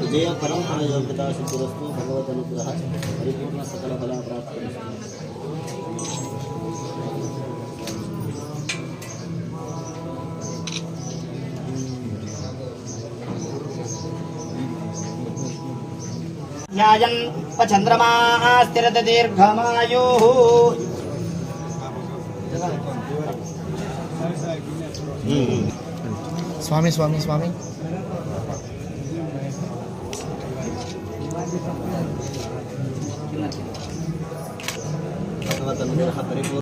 विजय परंपरा योग्यता सिद्धिरस्तु भगवत अनुग्रह परिपूर्ण सकल फल प्राप्त न्यायं पचंद्रमा स्थिरत दीर्घमायु स्वामी स्वामी स्वामी भगवत अनुग्रह परिपूर्ण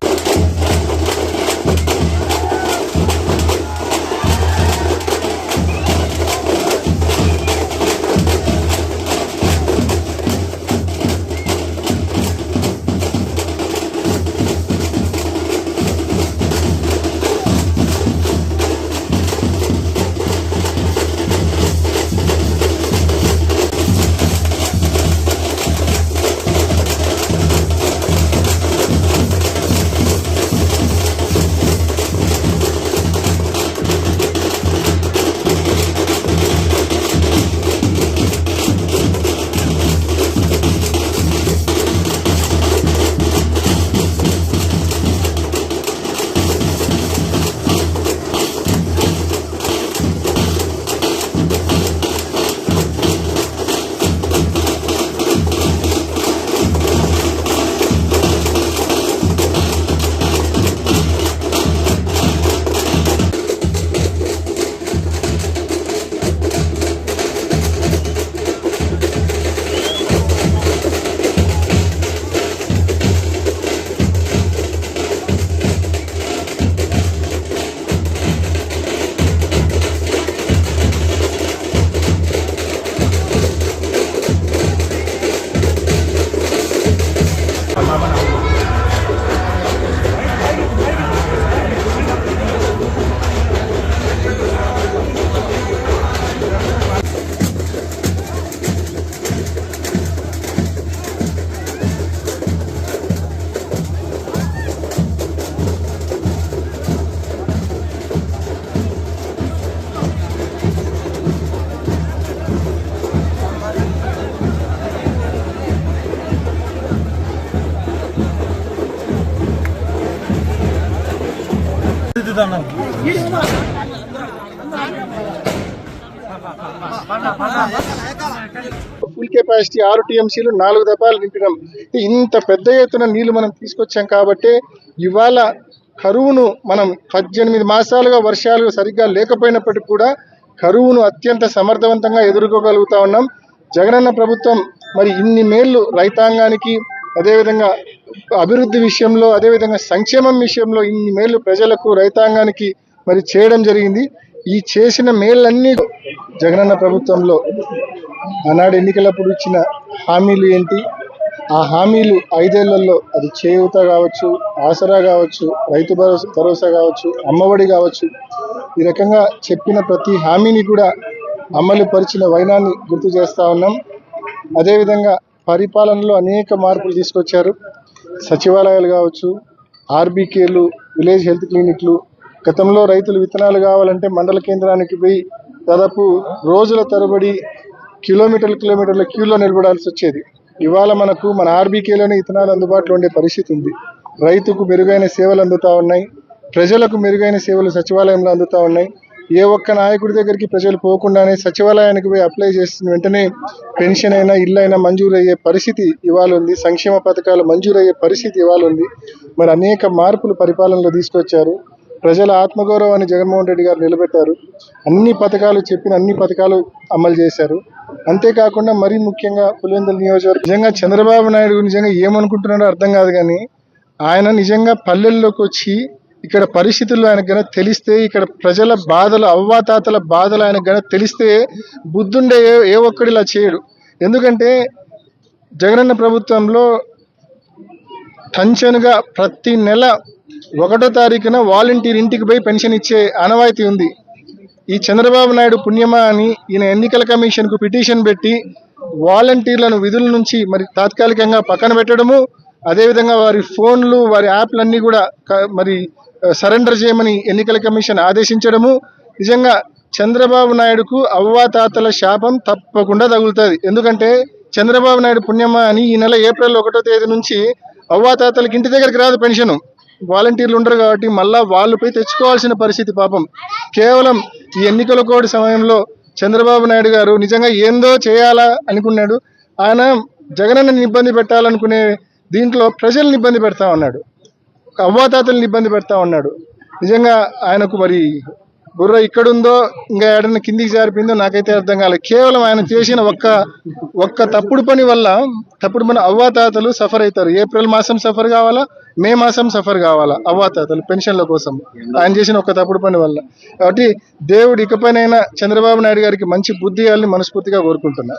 ఫుల్ కెపాసిటీ 6 టీఎంసీలు 4 దఫాలు నింపినాం. ఇంత పెద్ద ఎత్తున నీళ్లు మనం తీసుకొచ్చాం కాబట్టి ఇవాళ కరువును మనం 18 మాసాలుగా వర్షాలు సరిగ్గా లేకపోయినప్పటికీ కూడా కరువును అత్యంత సమర్థవంతంగా ఎదుర్కోగలుగుతా ఉన్నాం. జగనన్న ప్రభుత్వం మరి ఇన్ని మేళ్లు రైతాంగానికి, అదేవిధంగా అభివృద్ధి విషయంలో, అదేవిధంగా సంక్షేమం విషయంలో ఇన్ని మేళ్లు ప్రజలకు, రైతాంగానికి మరి చేయడం జరిగింది. ఈ చేసిన మేళ్ళన్నీ జగనన్న ప్రభుత్వంలో ఆనాడు ఎన్నికలప్పుడు ఇచ్చిన హామీలు ఏంటి, ఆ హామీలు 5 ఏళ్లలో అది చేయూత కావచ్చు, ఆసరా కావచ్చు, రైతు భరోసా కావచ్చు, అమ్మఒడి కావచ్చు, ఈ రకంగా చెప్పిన ప్రతి హామీని కూడా అమలు పరిచిన వైనాన్ని గుర్తు చేస్తూ ఉన్నాం. అదేవిధంగా పరిపాలనలో అనేక మార్పులు తీసుకొచ్చారు. సచివాలయాలు కావచ్చు, ఆర్బీకేలు, విలేజ్ హెల్త్ క్లినిక్లు. గతంలో రైతులు విత్తనాలు కావాలంటే మండల కేంద్రానికి పోయి దాదాపు రోజుల తరబడి కిలోమీటర్ల క్యూలో నిలబడాల్సి వచ్చేది. ఇవాళ మన ఆర్బీకేలోనే విత్తనాలు అందుబాటులో ఉండే పరిస్థితి ఉంది. రైతుకు మెరుగైన సేవలు అందుతూ ఉన్నాయి, ప్రజలకు మెరుగైన సేవలు సచివాలయంలో అందుతూ ఉన్నాయి. ఏ ఒక్క నాయకుడి దగ్గరికి ప్రజలు పోకుండానే సచివాలయానికి పోయి అప్లై చేసిన వెంటనే పెన్షన్ అయినా, ఇల్లు అయినా మంజూరు అయ్యే పరిస్థితి ఇవాళ ఉంది. సంక్షేమ పథకాలు మంజూరు అయ్యే పరిస్థితి ఇవాళ ఉంది. మరి అనేక మార్పులు పరిపాలనలో తీసుకొచ్చారు. ప్రజల ఆత్మగౌరవాన్ని జగన్మోహన్ రెడ్డి గారు నిలబెట్టారు. అన్ని పథకాలు చెప్పిన అన్ని పథకాలు అమలు చేశారు. అంతేకాకుండా మరీ ముఖ్యంగా పులివెందుల నియోజకవర్గం నిజంగా చంద్రబాబు నాయుడు నిజంగా ఏమనుకుంటున్నాడో అర్థం కాదు, కానీ ఆయన నిజంగా పల్లెల్లోకి వచ్చి ఇక్కడ పరిస్థితులు ఆయనకు గనక తెలిస్తే, ఇక్కడ ప్రజల బాధలు అవ్వాతాతల బాధలు ఆయనకు గనక తెలిస్తే బుద్ధుండే ఏ ఒక్కడు ఇలా చేయడు. ఎందుకంటే జగనన్న ప్రభుత్వంలో టంచనుగా ప్రతి నెల 1వ తారీఖున వాలంటీర్ ఇంటికి పోయి పెన్షన్ ఇచ్చే ఆనవాయితీ ఉంది. ఈ చంద్రబాబు నాయుడు పుణ్యమా అని ఈయన ఎన్నికల కమిషన్కు పిటిషన్ పెట్టి వాలంటీర్లను విధుల నుంచి మరి తాత్కాలికంగా పక్కన పెట్టడము, అదేవిధంగా వారి ఫోన్లు వారి యాప్లన్నీ కూడా మరి సరెండర్ చేయమని ఎన్నికల కమిషన్ ఆదేశించడము. నిజంగా చంద్రబాబు నాయుడుకు అవ్వాతాతల శాపం తప్పకుండా తగులుతుంది. ఎందుకంటే చంద్రబాబు నాయుడు పుణ్యమా అని ఈ నెల ఏప్రిల్ 1వ తేదీ నుంచి అవ్వాతాతలకి ఇంటి దగ్గరికి రాదు పెన్షన్. వాలంటీర్లు ఉండరు కాబట్టి మళ్ళా వాళ్ళు పోయి తెచ్చుకోవాల్సిన పరిస్థితి. పాపం కేవలం ఈ ఎన్నికల కోడ్ సమయంలో చంద్రబాబు నాయుడు గారు నిజంగా ఏందో చేయాలా అనుకున్నాడు. ఆయన జగనన్నని ఇబ్బంది పెట్టాలనుకునే దీంట్లో ప్రజల్ని ఇబ్బంది పెడతా ఉన్నాడు, అవ్వాతాతల్ని ఇబ్బంది పెడతా ఉన్నాడు. నిజంగా ఆయనకు మరి బుర్ర ఇక్కడుందో ఇంకా ఏడన్నా కిందికి జారిపోయిందో నాకైతే అర్థం కాలేదు. కేవలం ఆయన చేసిన ఒక్క తప్పుడు పని వల్ల అవ్వాతాతలు సఫర్ అవుతారు. ఏప్రిల్ మాసం సఫర్ కావాలా, మే మాసం సఫర్ కావాలా అవ్వాతాతలు పెన్షన్ల కోసం, ఆయన చేసిన ఒక్క తప్పుడు పని వల్ల. కాబట్టి దేవుడు ఇకపైనైనా చంద్రబాబు నాయుడు గారికి మంచి బుద్ధి ఇవ్వాలని మనస్ఫూర్తిగా కోరుకుంటున్నా.